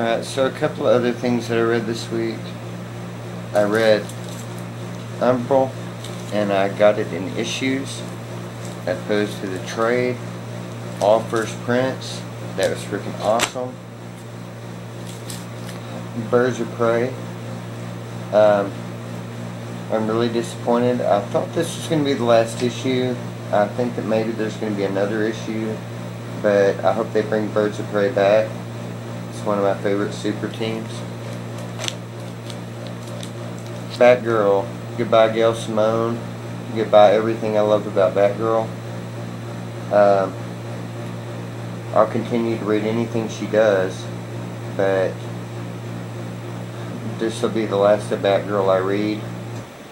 Alright, so a couple of other things that I read this week. I read Umbral, and I got it in issues, as opposed to the trade. All first prints. That was freaking awesome. Birds of Prey. I'm really disappointed. I thought this was going to be the last issue. I think that maybe there's going to be another issue, but I hope they bring Birds of Prey back. It's one of my favorite super teams. Batgirl. Goodbye, Gail Simone. Goodbye, everything I love about Batgirl. I'll continue to read anything she does, but this will be the last of Batgirl I read.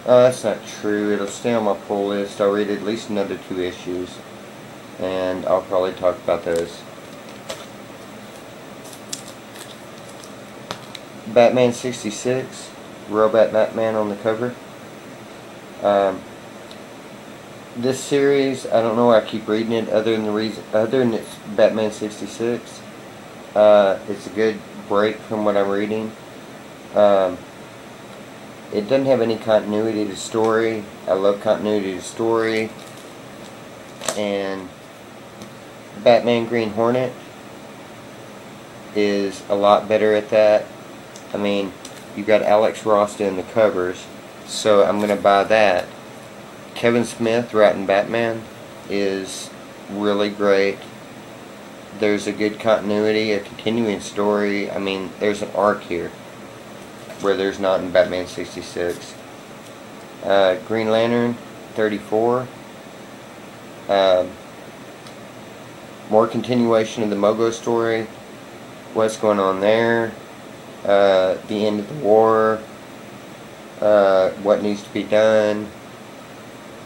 That's not true. It'll stay on my pull list. I'll read at least another 2 issues, and I'll probably talk about those. Batman 66, Robot Batman on the cover. This series, I don't know why I keep reading it, other than it's Batman 66. It's a good break from what I'm reading. It doesn't have any continuity to story. I love continuity to story. And Batman Green Hornet is a lot better at that. I mean, you got Alex Ross doing the covers, so I'm going to buy that. Kevin Smith writing Batman is really great. There's a good continuity, a continuing story. I mean, there's an arc here where there's not in Batman 66. Green Lantern 34. More continuation of the Mogo story. What's going on there? The end of the war. What needs to be done.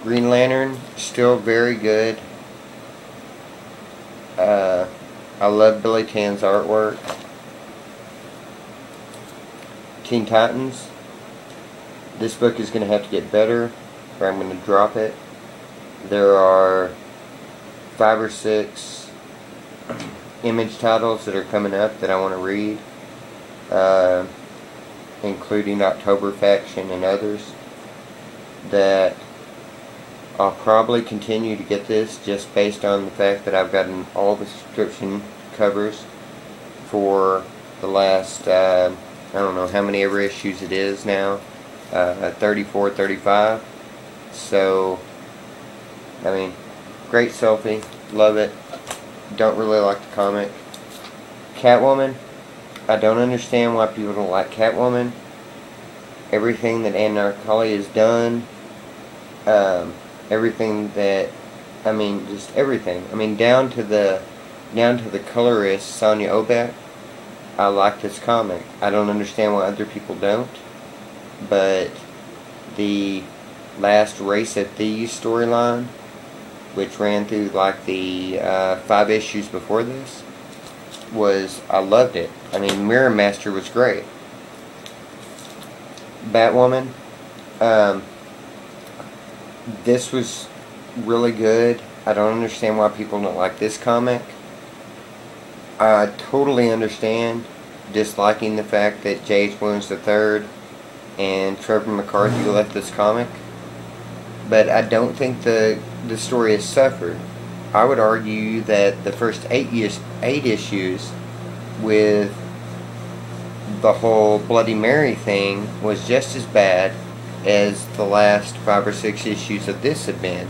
Green Lantern, still very good. I love Billy Tan's artwork. Teen Titans. This book is going to have to get better, or I'm going to drop it. There are 5 or 6 Image titles that are coming up that I want to read, including October Faction and others, that I'll probably continue to get this just based on the fact that I've gotten all the subscription covers for the last, I don't know how many ever issues it is now, 34, 35. So, I mean, great selfie, love it. Don't really like the comic. Catwoman, I don't understand why people don't like Catwoman. Everything that Ann Narcoli has done, everything that, I mean, just everything. I mean, down to the colorist Sonia Obeck. I like this comic. I don't understand why other people don't, but the last Race of Thieves storyline, which ran through like the 5 issues before this, I loved it. I mean, Mirror Master was great. Batwoman, this was really good. I don't understand why people don't like this comic. I totally understand disliking the fact that J.H. Williams III and Trevor McCarthy left this comic, but I don't think the story has suffered. I would argue that the first 8 issues with the whole Bloody Mary thing was just as bad as the last 5 or 6 issues of this have been.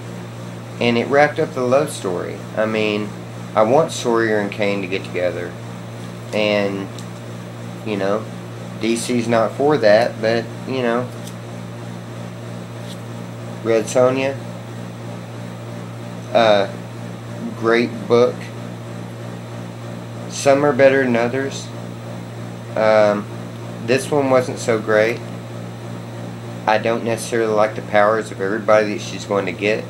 And it wrapped up the love story. I mean, I want Sawyer and Kane to get together. And, you know, DC's not for that, but, you know. Red Sonja. Great book. Some are better than others. This one wasn't so great. I don't necessarily like the powers of everybody that she's going to get.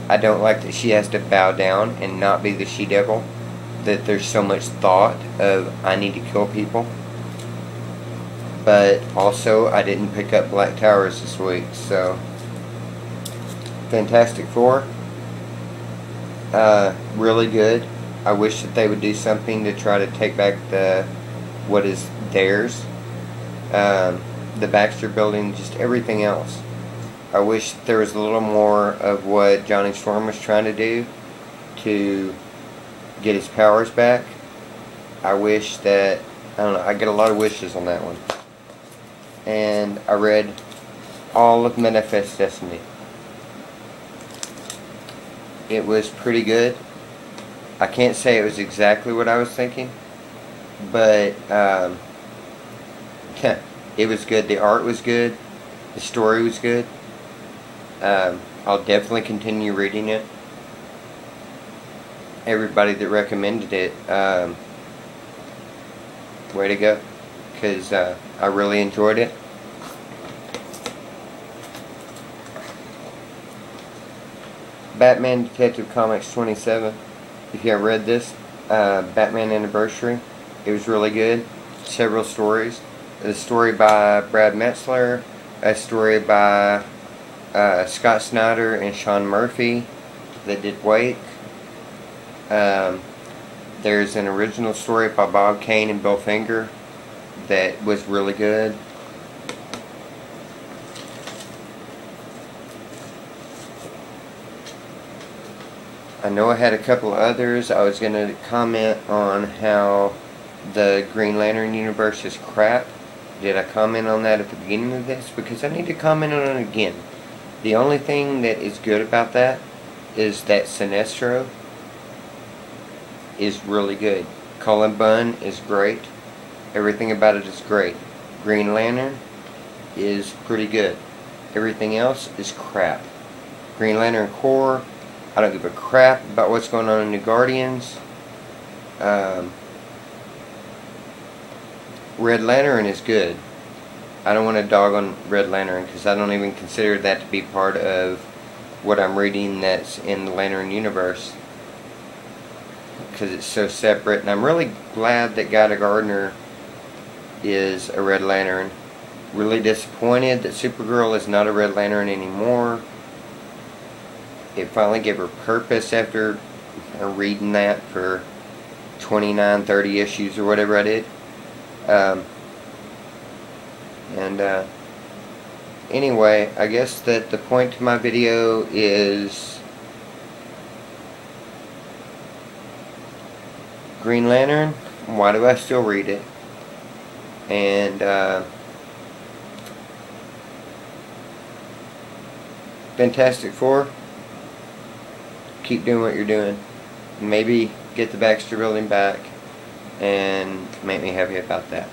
I don't like that she has to bow down and not be the she-devil. That there's so much thought of, I need to kill people. But also, I didn't pick up Black Towers this week, so. Fantastic Four. Really good. I wish that they would do something to try to take back the what is theirs. The Baxter Building, just everything else. I wish there was a little more of what Johnny Storm was trying to do to get his powers back. I wish that, I don't know, I get a lot of wishes on that one. And I read all of Manifest Destiny. It was pretty good. I can't say it was exactly what I was thinking, but it was good. The art was good. The story was good. I'll definitely continue reading it. Everybody that recommended it, way to go, because I really enjoyed it. Batman Detective Comics 27. If you haven't read this, Batman Anniversary, it was really good. Several stories. A story by Brad Metzler, a story by Scott Snyder and Sean Murphy that did Wake. There's an original story by Bob Kane and Bill Finger that was really good. I know I had a couple others. I was going to comment on how the Green Lantern universe is crap. Did I comment on that at the beginning of this? Because I need to comment on it again. The only thing that is good about that is that Sinestro is really good. Cullen Bunn is great. Everything about it is great. Green Lantern is pretty good. Everything else is crap. Green Lantern Corps, I don't give a crap about what's going on in the Guardians. Red Lantern is good. I don't want to dog on Red Lantern because I don't even consider that to be part of what I'm reading that's in the Lantern universe, because it's so separate. And I'm really glad that Guy Gardner is a Red Lantern. Really disappointed that Supergirl is not a Red Lantern anymore. It finally gave her purpose after reading that for 29, 30 issues or whatever I did. Anyway, I guess that the point to my video is Green Lantern, why do I still read it? And Fantastic Four, keep doing what you're doing. Maybe get the Baxter Building back and make me happy about that.